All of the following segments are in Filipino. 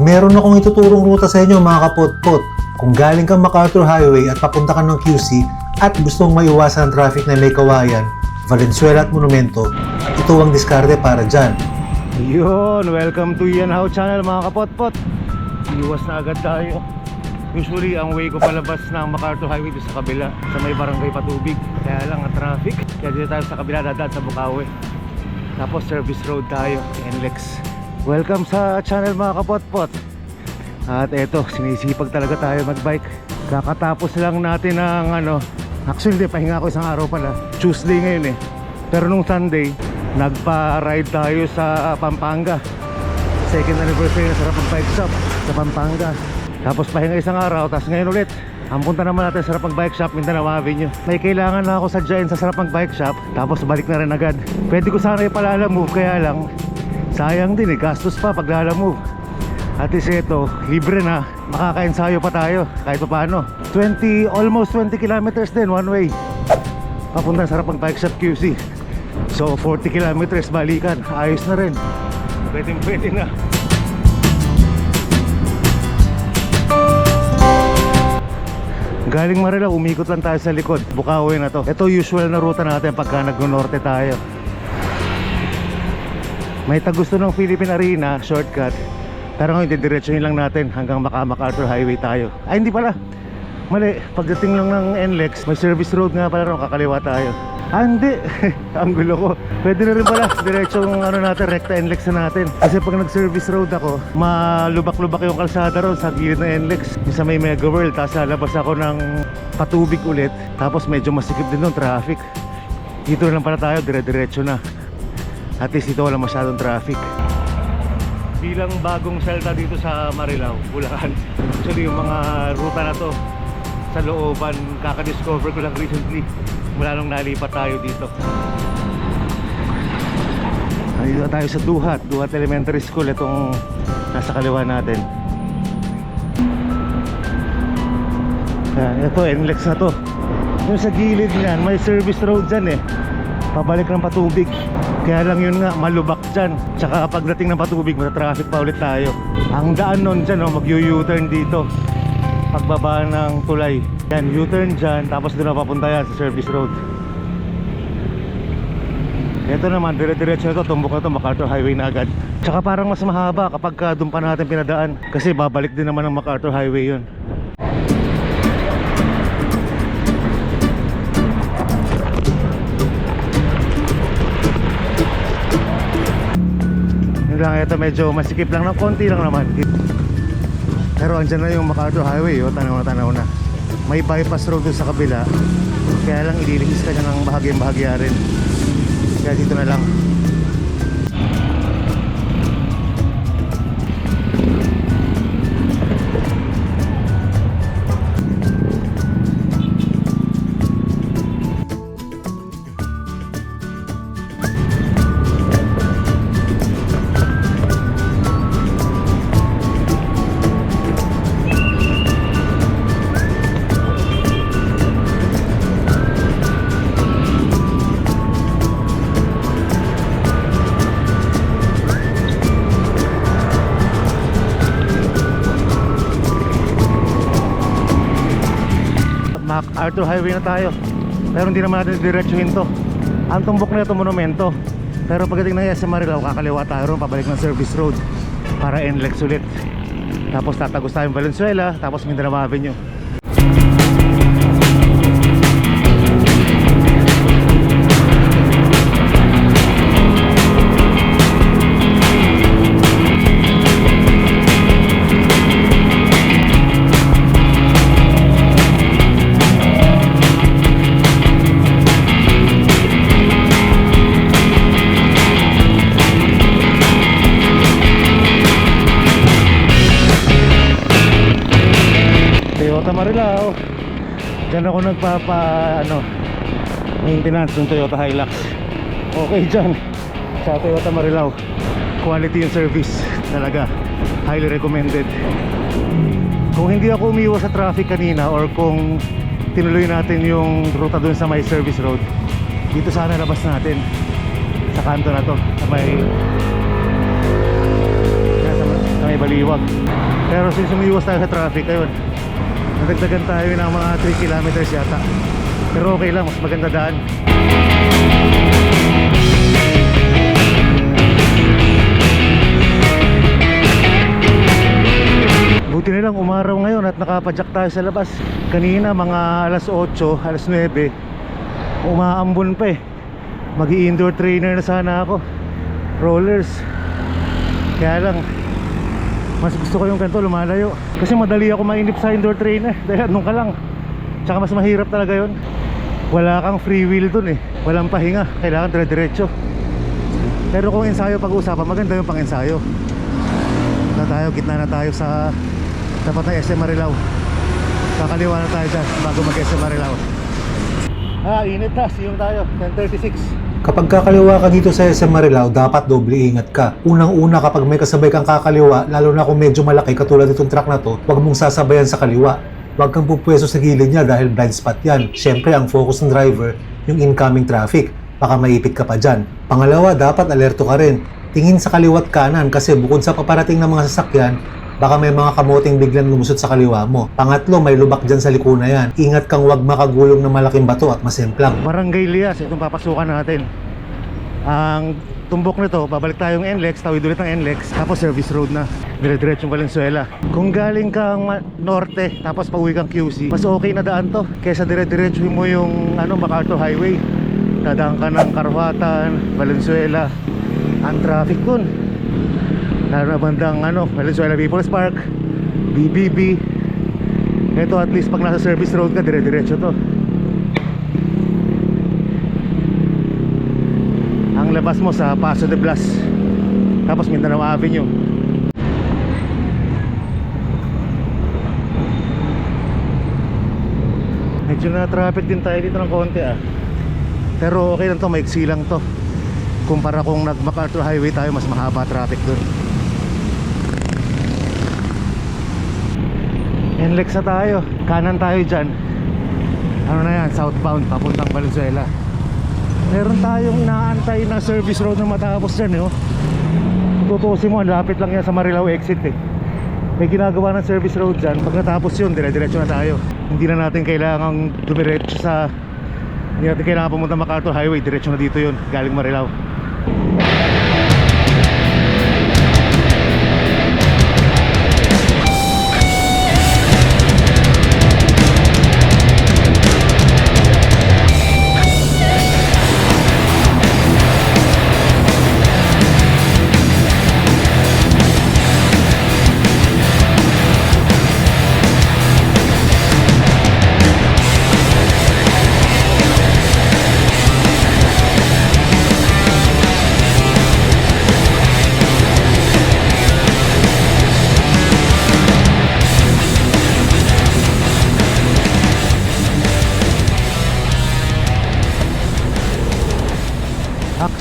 Meron akong ituturong ruta sa inyo mga kapot-pot. Kung galing kang MacArthur Highway at papunta ka ng QC at gusto mong maiwasan ang traffic na may kawayan, Valenzuela at Monumento, ito ang diskarte para dyan. Yun, welcome to Ian How Channel mga kapot-pot. Iwas na agad tayo. Usually ang way ko palabas ng MacArthur Highway doon sa kabila, sa may barangay Patubig. Kaya lang ang traffic, kaya dito tayo sa kabila, dadaan sa Bukawi. Tapos service road tayo, NLEX. Welcome sa channel mga kapot-pot. At eto, sinisipag talaga tayo magbike. Kakatapos lang natin ng actually hindi, pahinga ako isang araw pala. Tuesday ngayon eh. Pero nung Sunday, nagpa-ride tayo sa Pampanga. Second anniversary na Sarapang Bike Shop sa Pampanga. Tapos pahinga isang araw, tapos ngayon ulit ang punta naman natin sa Sarapang Bike Shop, Mindanao Avenue. May kailangan na ako sadyain sa Sarapang Bike Shop, tapos balik na rin agad. Pwede ko sana ipalalamove, kaya lang sayang din eh, gastos pa pag lalamove. At least ito, libre na, makaka-ensayo pa tayo kahit pa paano. Almost 20 kilometers din one way papunta sa Sarapang Bike Shop QC. So 40 kilometers balikan, ayos na rin. Pwede na. Galing Marilao, umikot lang tayo sa likod. Bukawi na to. Ito usual na ruta natin pagka nag-norte tayo. May tagusto ng Philippine Arena, shortcut. Pero ngayon, didiretsuhin lang natin hanggang MacArthur Highway tayo. Ay, hindi pala. Mali, pagdating lang ng NLEX, may service road nga pala ron, kakaliwa tayo. Ah, hindi. Ang gulo ko. Pwede na rin pala, diretsong natin, rekta NLEX na natin. Kasi pag nag-service road ako, malubak-lubak yung kalsada ron sa gilid ng NLEX. Yung sa may Mega World, tapos lalabas ako ng Patubig ulit. Tapos medyo masikip din yung traffic. Dito na lang pala tayo, dire-diretso na. At least dito wala masyadong traffic. Bilang bagong selta dito sa Marilao, Bulacan. Actually yung mga ruta na to sa looban, kaka-discover ko lang recently mula nung nalipat tayo dito. Dito tayo sa Duhat Elementary School. Itong nasa kaliwa natin. Ito, NLEX na to. Yung sa gilid niyan, may service road dyan eh, pabalik ng Patubig. Kaya lang yun nga, malubak dyan. Tsaka pagdating ng Patubig, matatraffic pa ulit tayo. Ang daan nun dyan, mag-U-turn dito pagbaba ng tulay. Yan, U-turn dyan, tapos doon na papunta yan sa service road. Ito naman, dire-diretso na to, tumbok na to, MacArthur Highway na agad. Tsaka parang mas mahaba kapag doon pa natin pinadaan, kasi babalik din naman ng MacArthur Highway yun. Ito medyo masikip lang ng konti lang naman. Pero andyan na yung MacArthur Highway, tanaw na. May bypass road doon sa kabila. Kaya lang ililingis ka niya ng bahagya rin. Kaya dito na lang. MacArthur Highway na tayo. Pero hindi naman natin diretsuhin to. Ang tumbok na ito, Monumento. Pero pagdating ng SM Marilao, kakaliwa tayo ron, pabalik ng service road para NLEX ulit. Tapos tatagos tayong Valenzuela, tapos Mindanao Avenue. Marilao. Diyan ako maintenance ng Toyota Hilux. Okay dyan sa Toyota Marilao. Quality yung service talaga, highly recommended. Kung hindi ako umiwas sa traffic kanina, or kung tinuloy natin yung ruta dun sa may service road, dito sana labas natin sa kanto na to, sa may baliwag. Pero since umiwas tayo sa traffic, ayun, nadagdagan tayo ng mga 3 kilometers yata. Pero okay lang, mas maganda daan. Buti na lang umaraw ngayon at nakapadyak tayo sa labas. Kanina mga alas 8, alas 9, umaambon pa eh. Mag-i-indoor trainer na sana ako, rollers. Kaya lang, mas gusto ko yung ganito, lumalayo. Kasi madali ako mainip sa indoor trainer. Dahil anong ka lang. Tsaka mas mahirap talaga yun. Wala kang free will dun eh. Walang pahinga, kailangan dire-diretso. Pero kung ensayo pag-uusapan, maganda yung pang-ensayo. Gitna na tayo sa tapat ng SM Marilao. Kakaliwa na tayo dyan bago mag-SM Marilao. Init na, siyong tayo, 10:36. Kapag kakaliwa ka dito sa SM Marilao, dapat doble ingat ka. Unang-una, kapag may kasabay kang kakaliwa, lalo na kung medyo malaki katulad itong truck na to, huwag mong sasabayan sa kaliwa. Huwag kang pupwesto sa gilid niya dahil blind spot yan. Siyempre, ang focus ng driver, yung incoming traffic. Baka maipit ka pa dyan. Pangalawa, dapat alerto ka rin. Tingin sa kaliwat kanan kasi bukod sa paparating ng mga sasakyan, baka may mga kamoting biglang lumusot sa kaliwa mo. Pangatlo, may lubak dyan sa likuna yan. Ingat kang huwag makagulong ng malaking bato at masimplang. Barangay Lias, itong papasukan natin. Ang tumbok nito, babalik tayong NLEX, tawid ulit ng NLEX, tapos service road na, dire-diretsong Valenzuela. Kung galing kang norte, tapos pauwi kang QC, mas okay na daan to kaysa dire-diretsuhin mo yung MacArthur Highway. Dadaan ka ng Karuhatan, Valenzuela. Ang traffic dun, lalo na bandang Valenzuela People's Park, BBB. Ito at least pag nasa service road ka, dire-diretso to. Ang labas mo sa Paso de Blas, tapos Mindanao Avenue. Medyo na traffic din tayo dito ng konti pero okay lang to, maiksi lang to. Kumpara kung nag-MacArthur Highway tayo, mas mahaba traffic dun. NLEX na tayo, kanan tayo dyan. Ano na yan, southbound papuntang Valenzuela. Meron tayong inaantay na service road na matapos dyan tutusin mo, lapit lang yan sa Marilao exit May ginagawa ng service road dyan. Pag natapos yun, dire-diretso na tayo. Hindi na natin kailangang dumiretso sa, hindi natin kailangan pumunta MacArthur Highway. Diretso na dito yun, galing Marilao.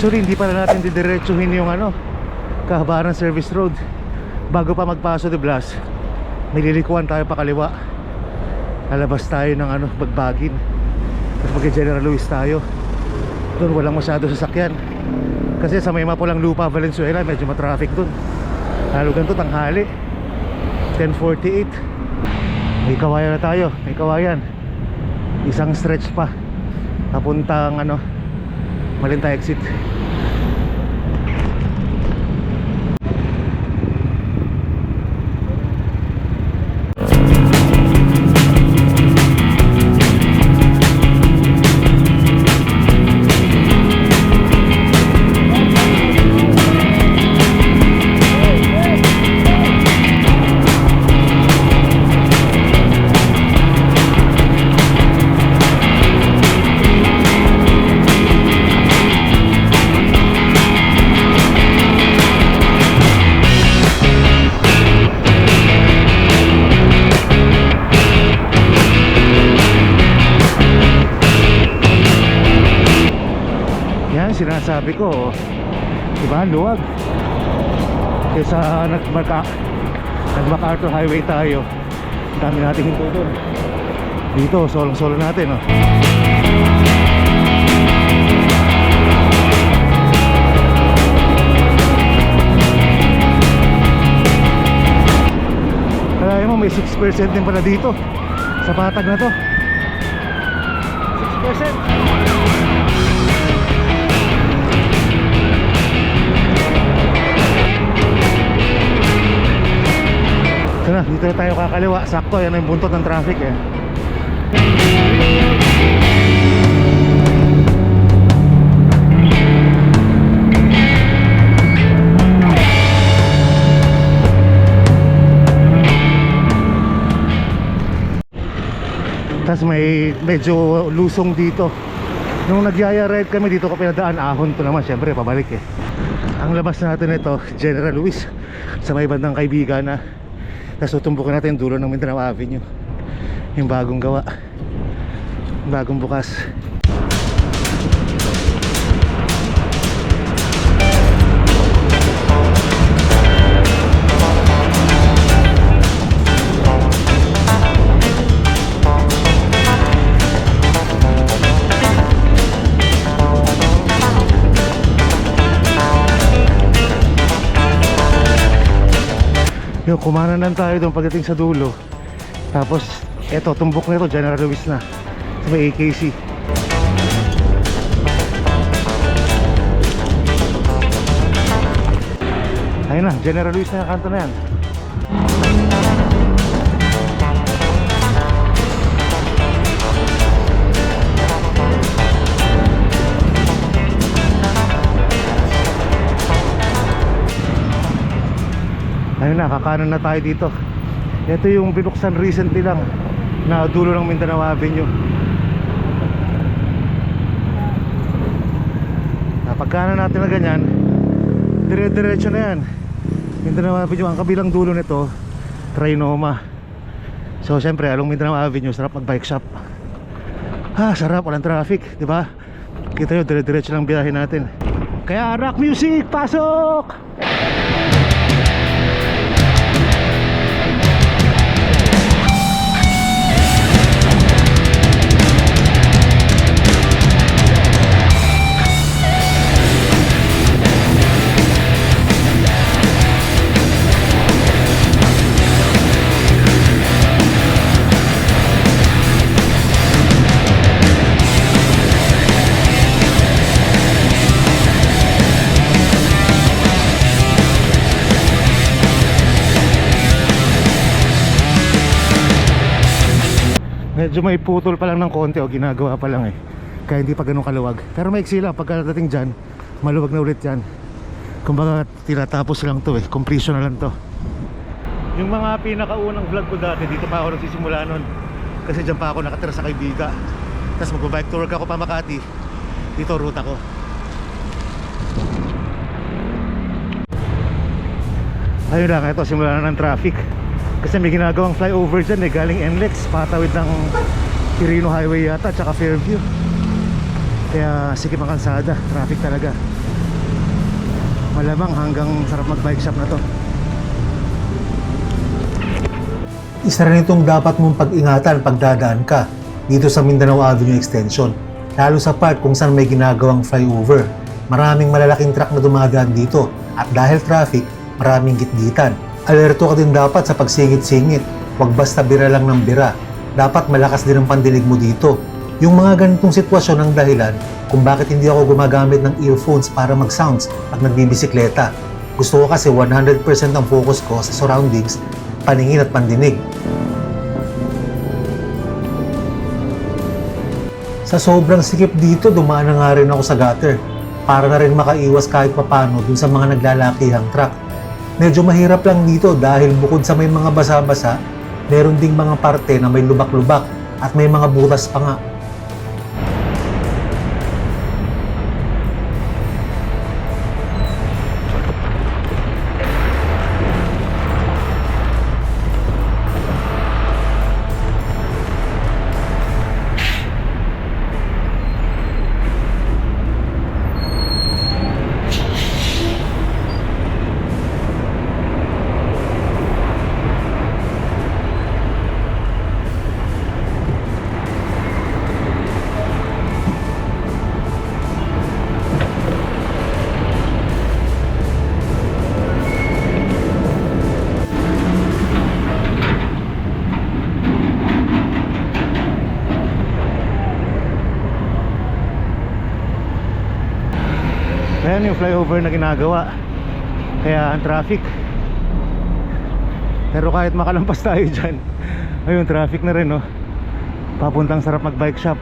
Actually, hindi pala natin didiretsuhin yung kahabaan ng service road. Bago pa magpaso de Blas, may lilikuan tayo pa kaliwa. Lalabas tayo ng Bagbagin. Tapos mag-General Luis tayo. Doon walang masyado sasakyan. Kasi sa may Mapulang Lupa, Valenzuela, medyo matraffic doon. Lalo ganito, tanghali 10:48. May kawayan na tayo, may kawayan. Isang stretch pa papuntang Malinta exit. Sinasabi ko, diba, luwag. Kesa nag-MacArthur Highway tayo, dami natin hinto doon. Dito, solong-solo natin may 6% din pala dito sa patag na to. 6%. Ito na, dito na tayo kakaliwa. Sakto, yan ang buntot ng traffic eh. Tapos may medyo lusong dito. Nung nagyaya ride kami dito ko pinadaan, ahon to naman, syempre pabalik eh. Ang labas natin ito, General Luis, sa may bandang Kaibigan na. Tapos tutumbukin natin yung dulo ng Mindanao Avenue, yung bagong gawa, bagong bukas. Yung kumanan lang tayo doon pagdating sa dulo. Tapos eto, tumbok na ito, General Luis na sa may AKC. Ayun na, General Luis na yung kanto na yan. Ayun na, kakanan na tayo dito. Ito yung binuksan recently lang na dulo ng Mindanao Avenue. Pagkanan natin na ganyan, dire-diretso na yan. Mindanao Avenue, ang kabilang dulo nito Trinoma. So syempre along Mindanao Avenue, sarap mag bike shop. Sarap, walang traffic, di ba? Kita nyo, dire-diretso lang biyahe natin. Kaya rock music, pasok! Medyo may putol pa lang ng konti o ginagawa pa lang eh. Kaya hindi pa ganun kaluwag. Pero maiksi lang, pagkadating dyan, maluwag na ulit yan. Kumbaga tinatapos lang to eh, completion na lang to. Yung mga pinakaunang vlog ko dati, dito pa ako nagsisimula nun. Kasi dyan pa ako nakatira sa Kaibiga. Tapos mag-bike tour ako pa Makati. Dito ruta ko. Ayun lang, ito simula na ng traffic. Kasi may ginagawang flyover dyan eh, galing NLEX, patawid ng Quirino Highway yata, tsaka Fairview. Kaya sikip ang kalsada, traffic talaga. Malamang hanggang sarap mag bike shop na to. Isa rin itong dapat mong pag-ingatan pagdadaan ka dito sa Mindanao Avenue Extension, lalo sa part kung saan may ginagawang flyover. Maraming malalaking truck na dumadaan dito at dahil traffic, maraming gitgitan. Alerto ka din dapat sa pagsingit-singit, huwag basta bira lang ng bira. Dapat malakas din ang pandinig mo dito. Yung mga ganitong sitwasyon ang dahilan kung bakit hindi ako gumagamit ng earphones para mag-sounds pag nagbibisikleta. Gusto ko kasi 100% ang focus ko sa surroundings, paningin at pandinig. Sa sobrang sikip dito, dumaan na nga rin ako sa gutter para na rin makaiwas kahit papano dun sa mga naglalakihang truck. Medyo mahirap lang dito dahil bukod sa may mga basa-basa, meron ding mga parte na may lubak-lubak at may mga butas pa nga. dyan yung flyover na ginagawa, kaya ang traffic. Pero kahit makalampas tayo dyan, ayun, traffic na rin, no? Papuntang Sarap Mag Bike Shop.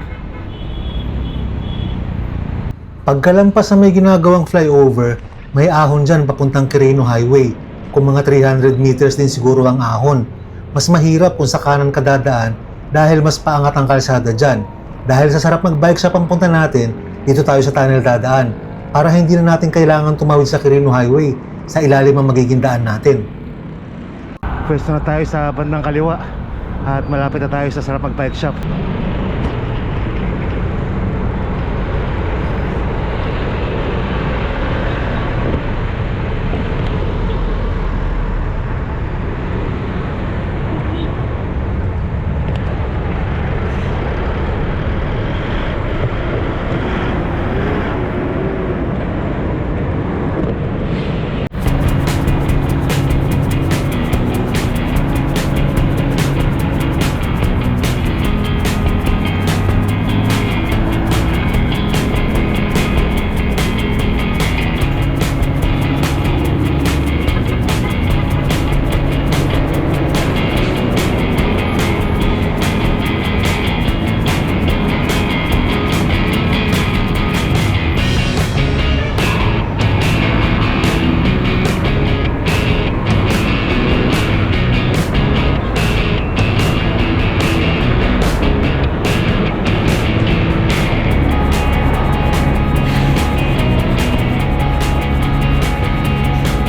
Pagkalampas sa may ginagawang flyover, may ahon dyan papuntang Quirino Highway. Kung mga 300 meters din siguro ang ahon. Mas mahirap kung sa kanan ka dadaan dahil mas paangat ang kalsada dyan. Dahil sa Sarap Mag Bike Shop ang punta natin, dito tayo sa tunnel dadaan. Para hindi na natin kailangan tumawid sa Quirino Highway, sa ilalim ang magiging daan natin. Pwesto na tayo sa bandang kaliwa at malapit na tayo sa Sarap Mag Bike Shop.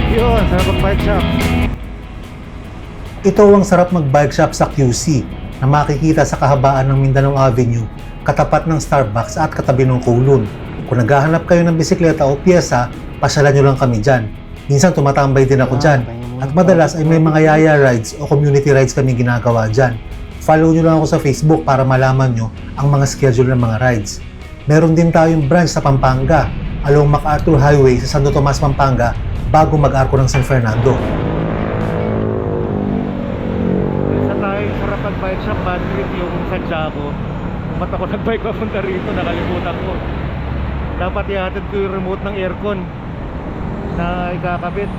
Yun, Sarap Mag Bike Shop. Ito ang Sarap Mag Bike Shop sa QC na makikita sa kahabaan ng Mindanao Avenue, katapat ng Starbucks at katabi ng Kowloon. Kung naghahanap kayo ng bisikleta o piyesa, pasyalan nyo lang kami dyan. Minsan tumatambay din ako dyan. At madalas ay may mga yaya rides o community rides kami ginagawa dyan. Follow nyo lang ako sa Facebook para malaman nyo ang mga schedule ng mga rides. Meron din tayong branch sa Pampanga, along MacArthur Highway sa Santo Tomas, Pampanga, bago mag-arko ng San Fernando. Isa tayo sa Sarap Mag Bike Shop, bad trip yung sadya ko. Ba't ako nag-bike papunta rito, nakalimutan ko. Dapat ihatid ko yung remote ng aircon na ikakabit.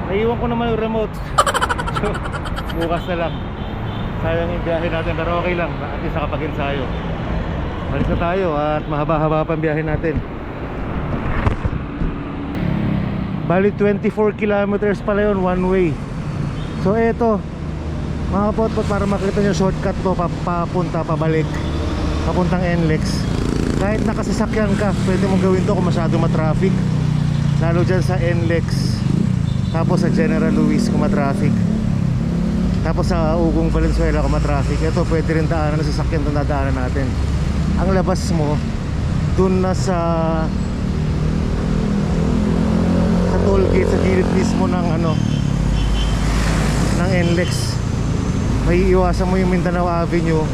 Naiwan ko naman yung remote. So, bukas na lang. Sayang yung biyahe natin, pero okay lang, at least nakapag-ensayo. Balik na tayo at mahaba-haba pa ang biyahe natin. Bali 24 kilometers pala yun, one way. So eto, mga kapotpot, para makita nyo shortcut to, papunta, pabalik, papuntang NLEX. Kahit nakasasakyan ka, pwede mong gawin to kung masyado matraffic, lalo dyan sa NLEX, tapos sa General Luis kung matraffic, tapos sa Ugong Valenzuela kung matraffic. Ito pwede rin daanan na sasakyan itong dadaanan natin. Ang labas mo dun na sa toll gate, sa gilid mismo ng ng NLEX. May iwasan mo yung Mindanao Avenue,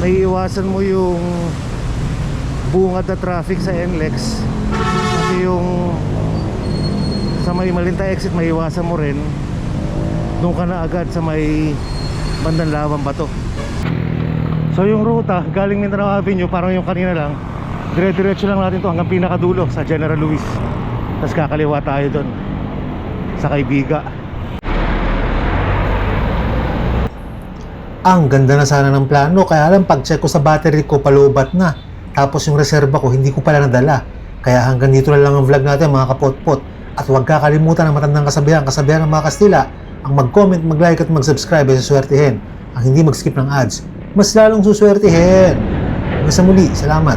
may iwasan mo yung bungad na traffic sa NLEX, kasi yung sa may Malinta exit may iwasan mo rin. Doon ka na agad sa may bandang Lawang Bato. So yung ruta galing Mindanao Avenue, parang yung kanina lang, dire-diretso lang natin to hanggang pinakadulo sa General Luis, tapos kakaliwa tayo doon sa Kaibiga. Ang ganda na sana ng plano, kaya lang pag-check ko sa battery ko, palubat na. Tapos yung reserba ko, hindi ko pala nadala. Kaya hanggang dito na lang ang vlog natin, mga kapotpot. At huwag kakalimutan ang matandang kasabihan ng mga Kastila, ang mag-comment, mag-like at mag-subscribe ay suswertihin. Ang hindi mag-skip ng ads, mas lalong suswertihin. Hanggang sa muli, salamat.